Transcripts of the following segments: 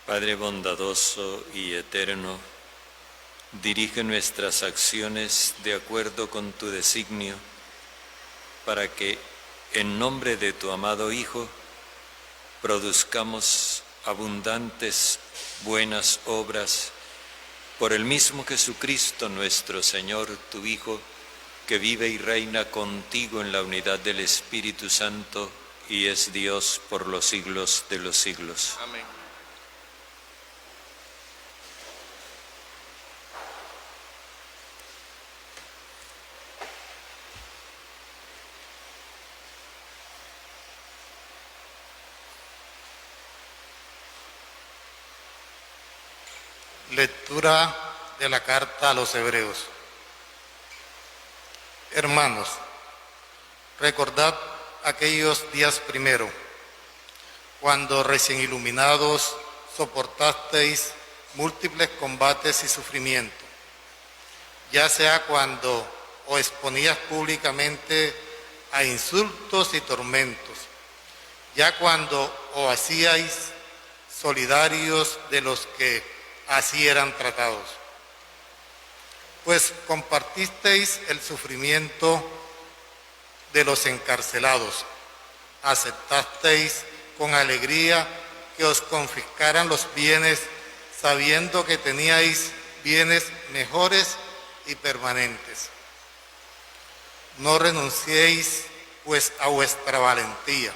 Padre bondadoso y eterno, dirige nuestras acciones de acuerdo con tu designio, para que, en nombre de tu amado Hijo, produzcamos abundantes buenas obras por el mismo Jesucristo nuestro Señor, tu Hijo, que vive y reina contigo en la unidad del Espíritu Santo y es Dios por los siglos de los siglos. Amén. Lectura de la carta a los Hebreos. Hermanos, recordad aquellos días primero, cuando recién iluminados soportasteis múltiples combates y sufrimientos, ya sea cuando os exponías públicamente a insultos y tormentos, ya cuando os hacíais solidarios de los que así eran tratados, pues compartisteis el sufrimiento de los encarcelados, aceptasteis con alegría que os confiscaran los bienes, sabiendo que teníais bienes mejores y permanentes. No renunciéis pues a vuestra valentía,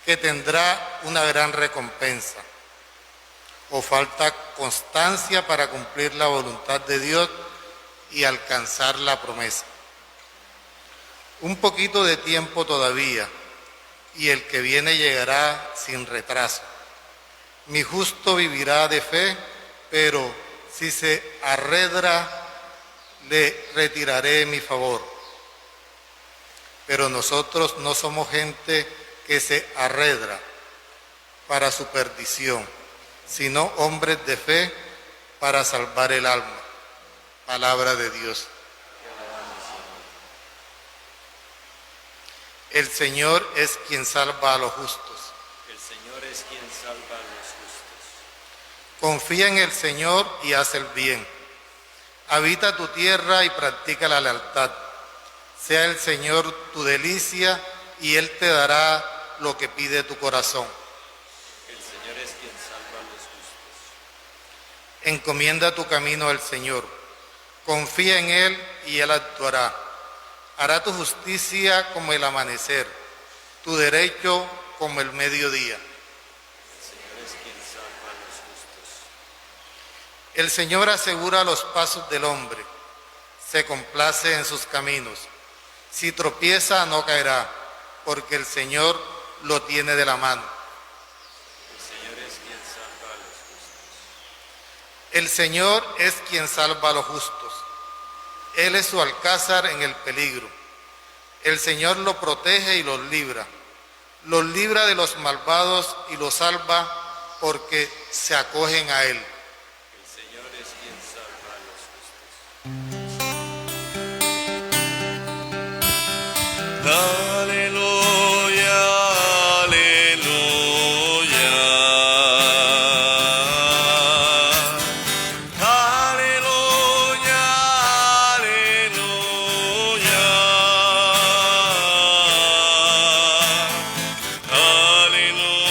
que tendrá una gran recompensa. Os falta constancia para cumplir la voluntad de Dios y alcanzar la promesa. Un poquito de tiempo todavía, y el que viene llegará sin retraso. Mi justo vivirá de fe, pero si se arredra, le retiraré mi favor. Pero nosotros no somos gente que se arredra para su perdición, sino hombres de fe para salvar el alma. Palabra de Dios. El Señor es quien salva a los justos. El Señor es quien salva a los justos. Confía en el Señor y haz el bien. Habita tu tierra y practica la lealtad. Sea el Señor tu delicia y Él te dará lo que pide tu corazón. El Señor es quien salva a los justos. Encomienda tu camino al Señor. Confía en Él y Él actuará. Hará tu justicia como el amanecer, tu derecho como el mediodía. El Señor es quien salva a los justos. El Señor asegura los pasos del hombre, se complace en sus caminos. Si tropieza, no caerá, porque el Señor lo tiene de la mano. El Señor es quien salva a los justos. El Señor es quien salva a los justos. Él es su alcázar en el peligro. El Señor lo protege y los libra. Los libra de los malvados y los salva porque se acogen a Él. El Señor es quien salva a los justos. Aleluya, aleluya. Aleluya, aleluya. Aleluya,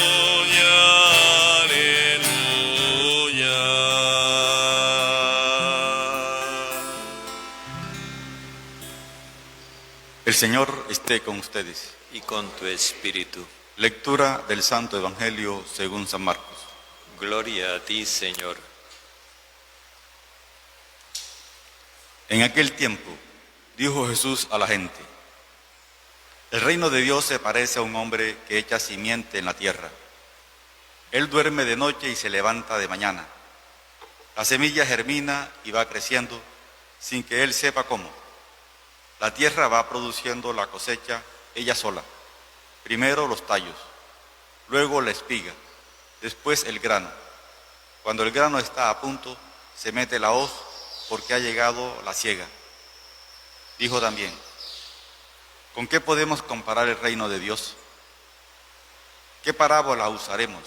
aleluya. El Señor esté con ustedes. Y con tu espíritu. Lectura del Santo Evangelio según San Marcos. Gloria a ti, Señor. En aquel tiempo dijo Jesús a la gente: el reino de Dios se parece a un hombre que echa simiente en la tierra. Él duerme de noche y se levanta de mañana. La semilla germina y va creciendo sin que él sepa cómo. La tierra va produciendo la cosecha ella sola. Primero los tallos, luego la espiga, después el grano. Cuando el grano está a punto, se mete la hoz porque ha llegado la siega. Dijo también: ¿con qué podemos comparar el reino de Dios? ¿Qué parábola usaremos?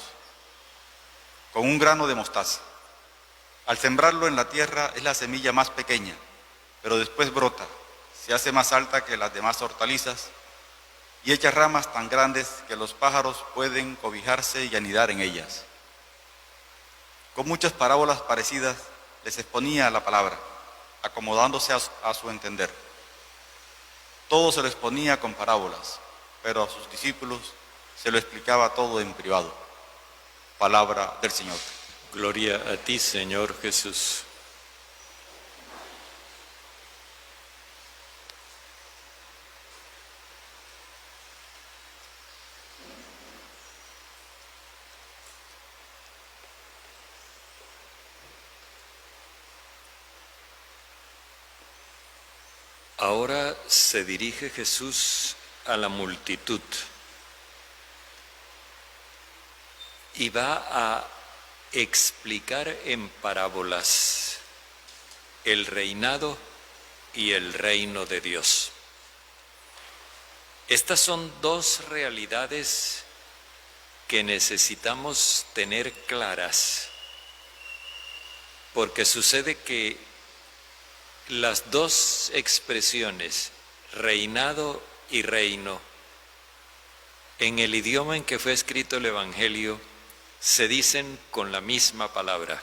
con un grano de mostaza. Al sembrarlo en la tierra es la semilla más pequeña, pero después brota, se hace más alta que las demás hortalizas y echa ramas tan grandes que los pájaros pueden cobijarse y anidar en ellas. Con muchas parábolas parecidas les exponía la palabra, acomodándose a su entender. Todo se lo exponía con parábolas, pero a sus discípulos se lo explicaba todo en privado. Palabra del Señor. Gloria a ti, Señor Jesús. Ahora se dirige Jesús a la multitud y va a explicar en parábolas el reinado y el reino de Dios. Estas son dos realidades que necesitamos tener claras, porque sucede que las dos expresiones, reinado y reino, en el idioma en que fue escrito el Evangelio, se dicen con la misma palabra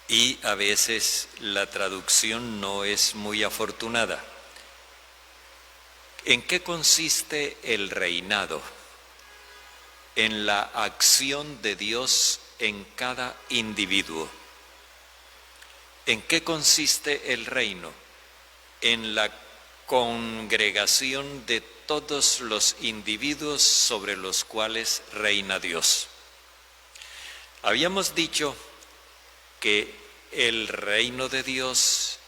y a veces la traducción no es muy afortunada. ¿En qué consiste el reinado? En la acción de Dios en cada individuo. ¿En qué consiste el reino? En la congregación de todos los individuos sobre los cuales reina Dios. Habíamos dicho que el reino de Dios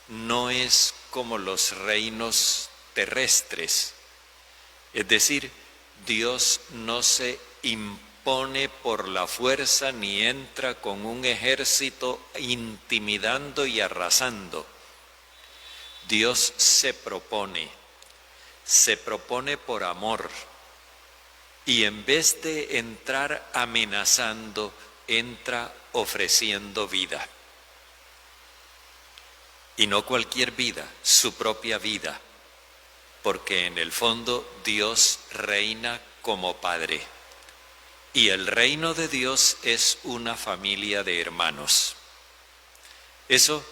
no es como los reinos terrestres, es decir, Dios no se impone por la fuerza ni entra con un ejército intimidando y arrasando. Dios se propone por amor y en vez de entrar amenazando, entra ofreciendo vida. Y no cualquier vida, su propia vida, porque en el fondo Dios reina como Padre. Y el reino de Dios es una familia de hermanos. Eso,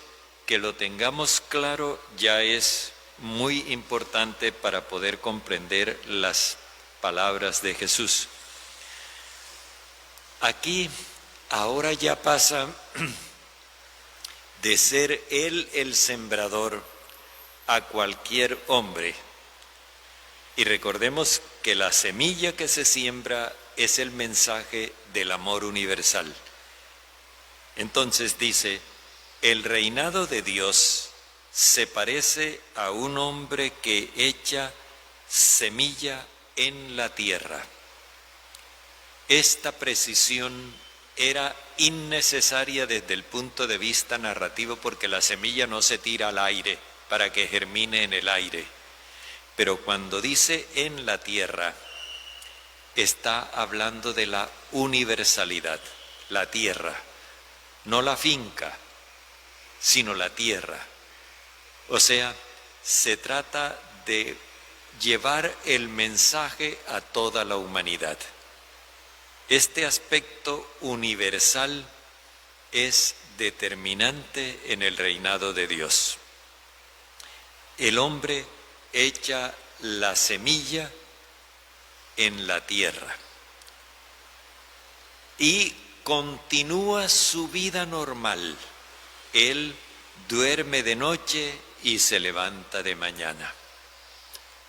que lo tengamos claro, ya es muy importante para poder comprender las palabras de Jesús. Aquí ahora ya pasa de ser Él el sembrador a cualquier hombre. Y recordemos que la semilla que se siembra es el mensaje del amor universal. Entonces dice, el reinado de Dios se parece a un hombre que echa semilla en la tierra. Esta precisión era innecesaria desde el punto de vista narrativo porque la semilla no se tira al aire para que germine en el aire. Pero cuando dice en la tierra, está hablando de la universalidad, la tierra, no la finca, sino la tierra. O sea, se trata de llevar el mensaje a toda la humanidad. Este aspecto universal es determinante en el reinado de Dios. El hombre echa la semilla en la tierra y continúa su vida normal. Él duerme de noche y se levanta de mañana.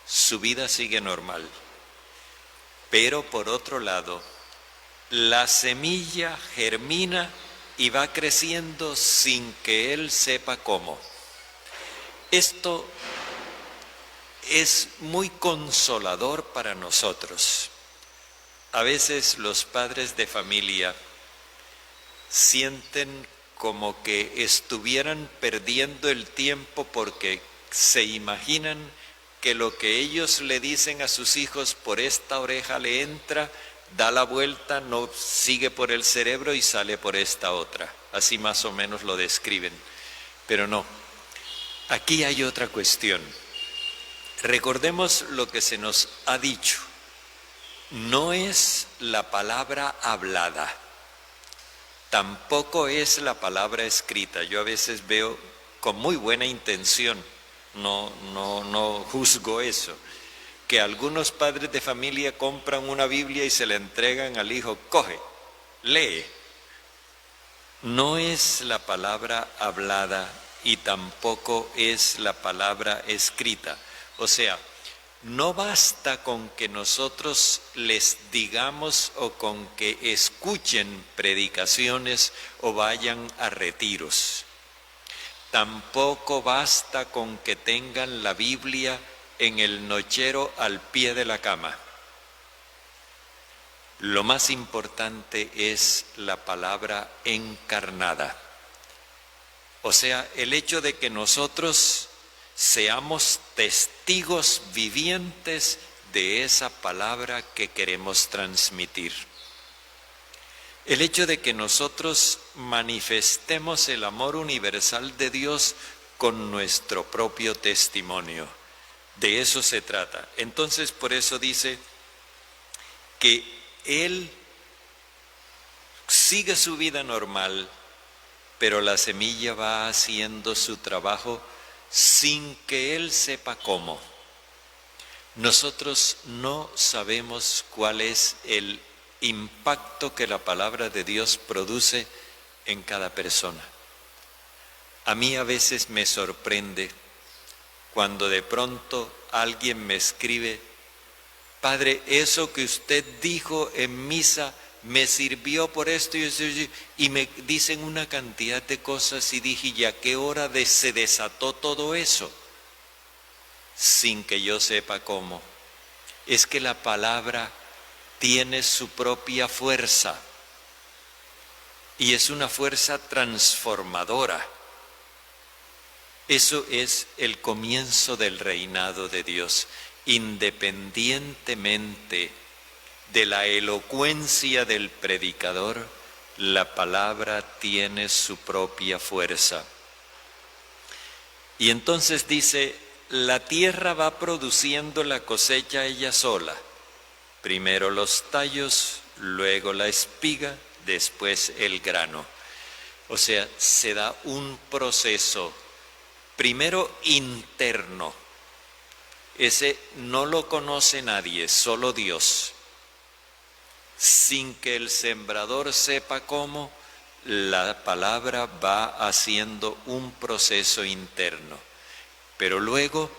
Su vida sigue normal. Pero por otro lado, la semilla germina y va creciendo sin que él sepa cómo. Esto es muy consolador para nosotros. A veces los padres de familia sienten como que estuvieran perdiendo el tiempo porque se imaginan que lo que ellos le dicen a sus hijos por esta oreja le entra da la vuelta, no sigue por el cerebro y sale por esta otra. Así más o menos lo describen. Pero no, aquí hay otra cuestión. Recordemos lo que se nos ha dicho. No es la palabra hablada, tampoco es la palabra escrita. Yo a veces veo con muy buena intención, no juzgo eso, que algunos padres de familia compran una Biblia y se la entregan al hijo, coge, lee. No es la palabra hablada y tampoco es la palabra escrita. O sea, no basta con que nosotros les digamos o con que escuchen predicaciones o vayan a retiros. Tampoco basta con que tengan la Biblia en el nochero al pie de la cama. Lo más importante es la palabra encarnada. O sea, el hecho de que nosotros seamos testigos vivientes de esa palabra que queremos transmitir. El hecho de que nosotros manifestemos el amor universal de Dios con nuestro propio testimonio. De eso se trata. Entonces, por eso dice que él sigue su vida normal, pero la semilla va haciendo su trabajo sin que él sepa cómo. Nosotros no sabemos cuál es el impacto que la palabra de Dios produce en cada persona. A mí a veces me sorprende cuando de pronto alguien me escribe: Padre, eso que usted dijo en misa me sirvió por esto y me dicen una cantidad de cosas, y dije, ¿y a qué hora se desató todo eso? Sin que yo sepa cómo. Es que la palabra tiene su propia fuerza y es una fuerza transformadora. Eso es el comienzo del reinado de Dios. Independientemente de la elocuencia del predicador, la palabra tiene su propia fuerza. Y entonces dice, la tierra va produciendo la cosecha ella sola. Primero los tallos, luego la espiga, después el grano. O sea, se da un proceso, primero interno. Ese no lo conoce nadie, solo Dios. Sin que el sembrador sepa cómo, la palabra va haciendo un proceso interno. Pero luego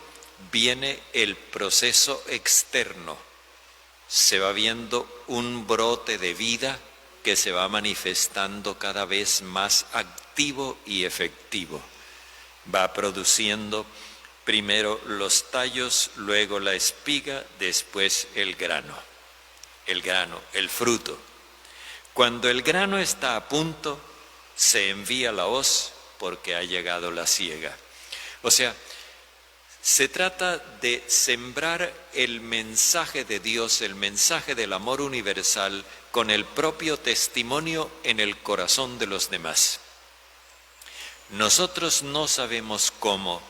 viene el proceso externo. Se va viendo un brote de vida que se va manifestando cada vez más activo y efectivo. Va produciendo primero los tallos, luego la espiga, después el grano, el fruto. Cuando el grano está a punto, se envía la hoz porque ha llegado la siega. O sea, se trata de sembrar el mensaje de Dios, el mensaje del amor universal, con el propio testimonio en el corazón de los demás. Nosotros no sabemos cómo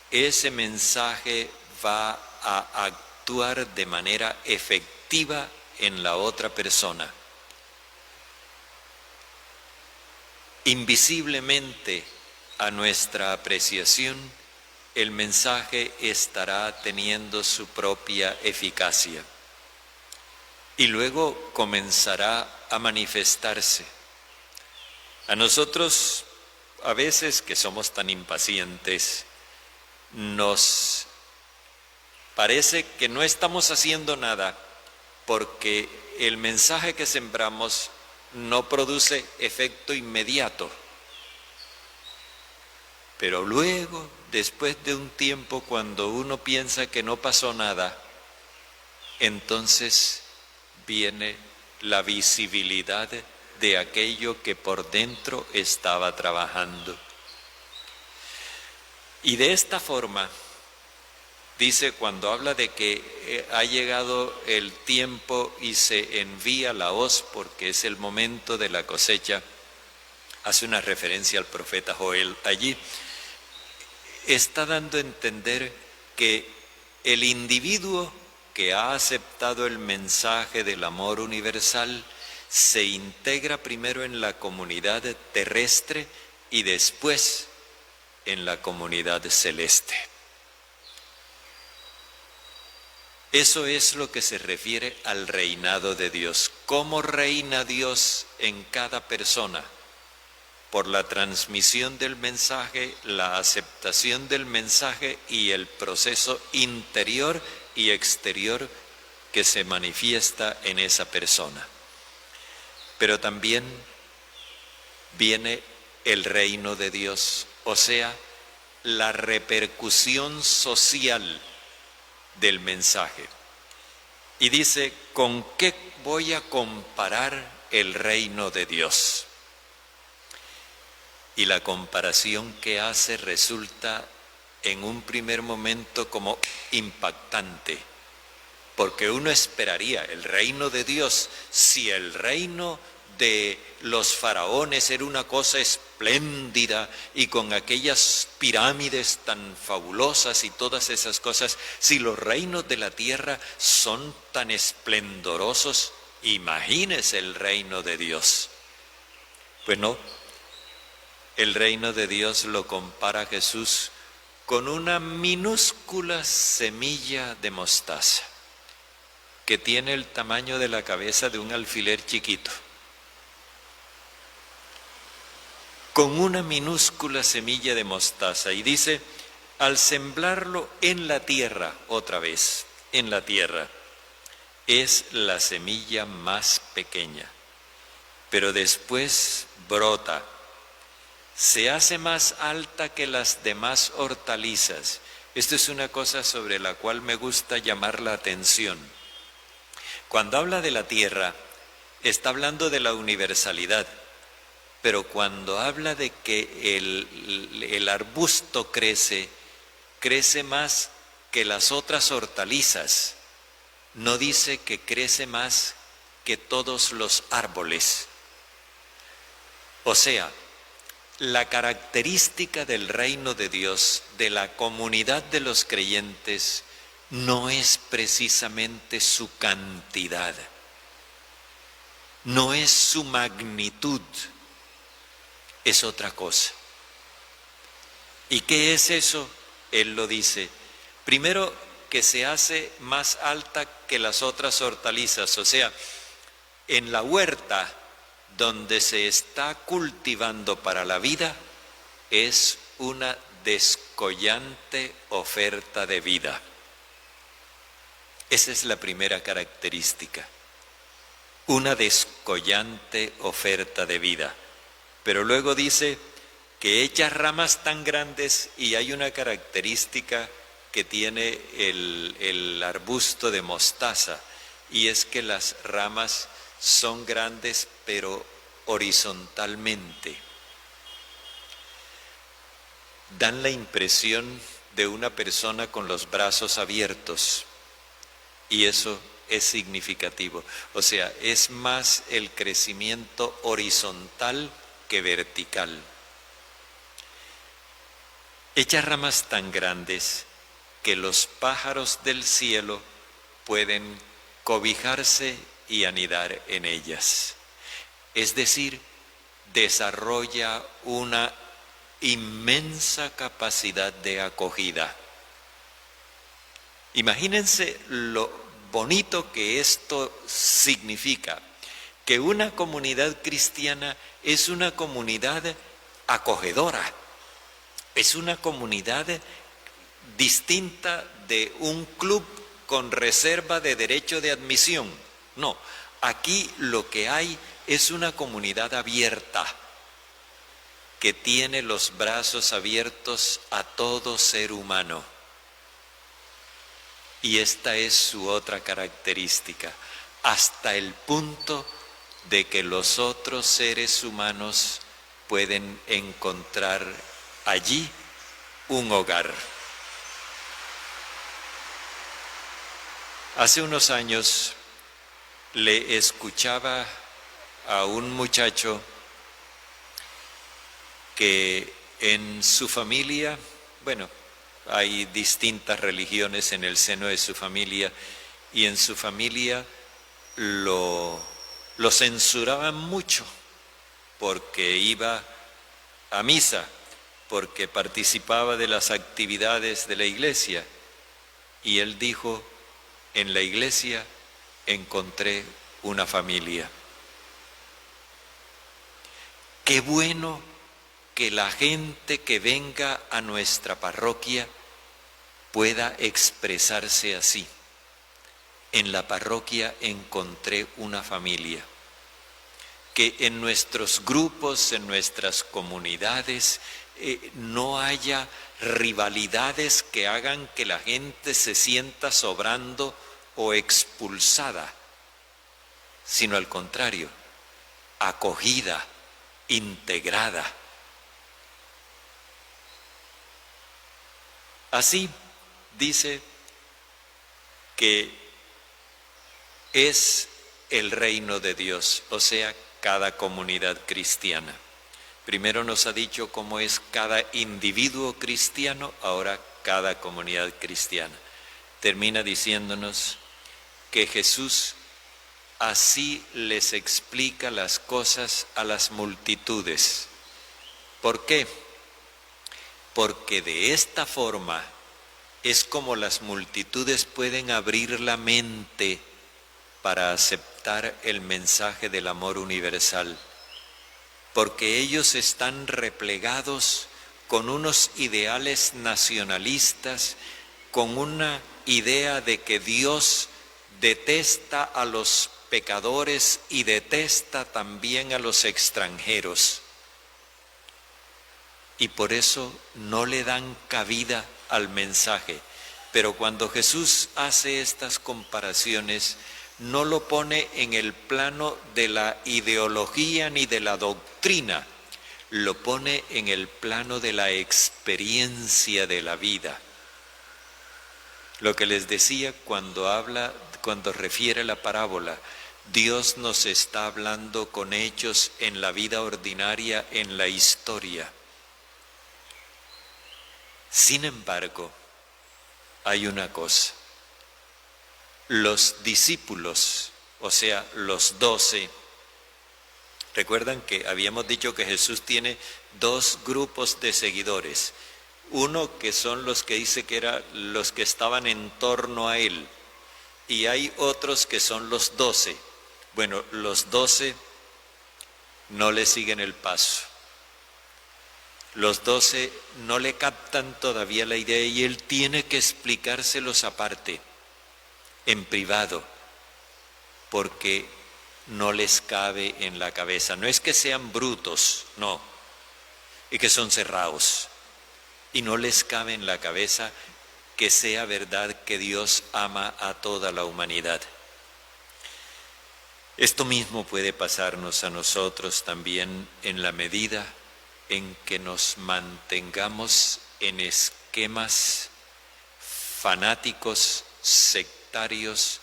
ese mensaje va a actuar de manera efectiva en la otra persona. Invisiblemente a nuestra apreciación, el mensaje estará teniendo su propia eficacia y luego comenzará a manifestarse. A nosotros, a veces que somos tan impacientes, nos parece que no estamos haciendo nada porque el mensaje que sembramos no produce efecto inmediato. Pero luego, después de un tiempo, cuando uno piensa que no pasó nada, entonces viene la visibilidad de aquello que por dentro estaba trabajando. Y de esta forma, dice cuando habla de que ha llegado el tiempo y se envía la hoz porque es el momento de la cosecha, hace una referencia al profeta Joel allí. Está dando a entender que el individuo que ha aceptado el mensaje del amor universal se integra primero en la comunidad terrestre y después en la comunidad celeste. Eso es lo que se refiere al reinado de Dios. ¿Cómo reina Dios en cada persona? Por la transmisión del mensaje, la aceptación del mensaje y el proceso interior y exterior que se manifiesta en esa persona. Pero también viene el reino de Dios, o sea, la repercusión social del mensaje. Y dice, ¿con qué voy a comparar el reino de Dios? Y la comparación que hace resulta en un primer momento como impactante, porque uno esperaría el reino de Dios, si el reino de los faraones era una cosa espléndida y con aquellas pirámides tan fabulosas y todas esas cosas, si los reinos de la tierra son tan esplendorosos, imagínese el reino de Dios. Pues no, el reino de Dios lo compara Jesús con una minúscula semilla de mostaza que tiene el tamaño de la cabeza de un alfiler chiquito. Con una minúscula semilla de mostaza, y dice, al sembrarlo en la tierra, otra vez, en la tierra, es la semilla más pequeña, pero después brota, se hace más alta que las demás hortalizas. Esto es una cosa sobre la cual me gusta llamar la atención. Cuando habla de la tierra, está hablando de la universalidad. Pero cuando habla de que el arbusto crece más que las otras hortalizas. No dice que crece más que todos los árboles. O sea, la característica del reino de Dios, de la comunidad de los creyentes, no es precisamente su cantidad, no es su magnitud. Es otra cosa. ¿Y qué es eso? Él lo dice. Primero, que se hace más alta que las otras hortalizas. O sea, en la huerta donde se está cultivando para la vida, es una descollante oferta de vida. Esa es la primera característica. Una descollante oferta de vida. Pero luego dice que echa ramas tan grandes, y hay una característica que tiene el arbusto de mostaza, y es que las ramas son grandes pero horizontalmente. Dan la impresión de una persona con los brazos abiertos, y eso es significativo. O sea, es más el crecimiento horizontal que vertical. Echa ramas tan grandes que los pájaros del cielo pueden cobijarse y anidar en ellas. Es decir, desarrolla una inmensa capacidad de acogida. Imagínense lo bonito que esto significa, que una comunidad cristiana es una comunidad acogedora, es una comunidad distinta de un club con reserva de derecho de admisión. No, aquí lo que hay es una comunidad abierta, que tiene los brazos abiertos a todo ser humano. Y esta es su otra característica, hasta el punto de que los otros seres humanos pueden encontrar allí un hogar. Hace unos años le escuchaba a un muchacho que en su familia, bueno, hay distintas religiones en el seno de su familia, y en su familia lo censuraban mucho porque iba a misa, porque participaba de las actividades de la iglesia. Y él dijo: en la iglesia encontré una familia. Qué bueno que la gente que venga a nuestra parroquia pueda expresarse así. En la parroquia encontré una familia. Que en nuestros grupos, en nuestras comunidades, no haya rivalidades que hagan que la gente se sienta sobrando o expulsada, sino al contrario, acogida, integrada. Así dice que es el reino de Dios, o sea, cada comunidad cristiana. Primero nos ha dicho cómo es cada individuo cristiano, ahora cada comunidad cristiana. Termina diciéndonos que Jesús así les explica las cosas a las multitudes. ¿Por qué? Porque de esta forma es como las multitudes pueden abrir la mente para aceptar el mensaje del amor universal, porque ellos están replegados con unos ideales nacionalistas, con una idea de que Dios detesta a los pecadores y detesta también a los extranjeros. Y por eso no le dan cabida al mensaje. Pero cuando Jesús hace estas comparaciones, no lo pone en el plano de la ideología ni de la doctrina, lo pone en el plano de la experiencia de la vida. Lo que les decía cuando refiere la parábola, Dios nos está hablando con hechos en la vida ordinaria, en la historia. Sin embargo, hay una cosa. Los discípulos, o sea, los 12, recuerdan que habíamos dicho que Jesús tiene dos grupos de seguidores. Uno que son los que dice que eran los que estaban en torno a él, y hay otros que son los 12. Bueno, los 12 no le siguen el paso. Los 12 no le captan todavía la idea y él tiene que explicárselos aparte, en privado, porque no les cabe en la cabeza. No es que sean brutos, no, y que son cerrados, y no les cabe en la cabeza que sea verdad que Dios ama a toda la humanidad. Esto mismo puede pasarnos a nosotros también en la medida en que nos mantengamos en esquemas fanáticos, sectarios,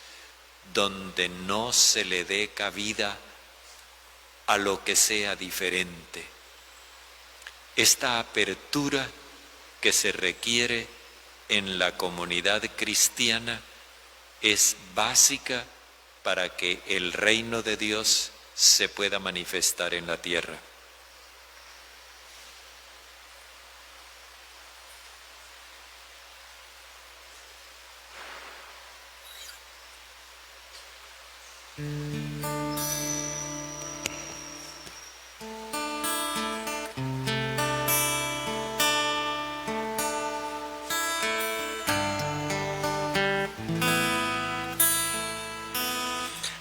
donde no se le dé cabida a lo que sea diferente. Esta apertura que se requiere en la comunidad cristiana es básica para que el reino de Dios se pueda manifestar en la tierra.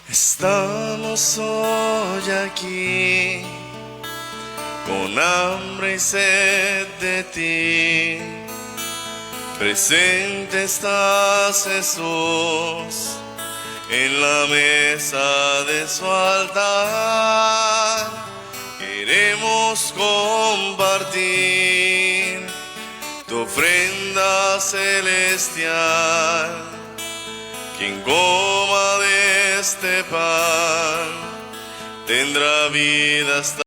Estamos hoy aquí con hambre y sed de ti. Presente estás, Jesús, en la mesa de su altar. Queremos compartir tu ofrenda celestial. Quien coma de este pan tendrá vida hasta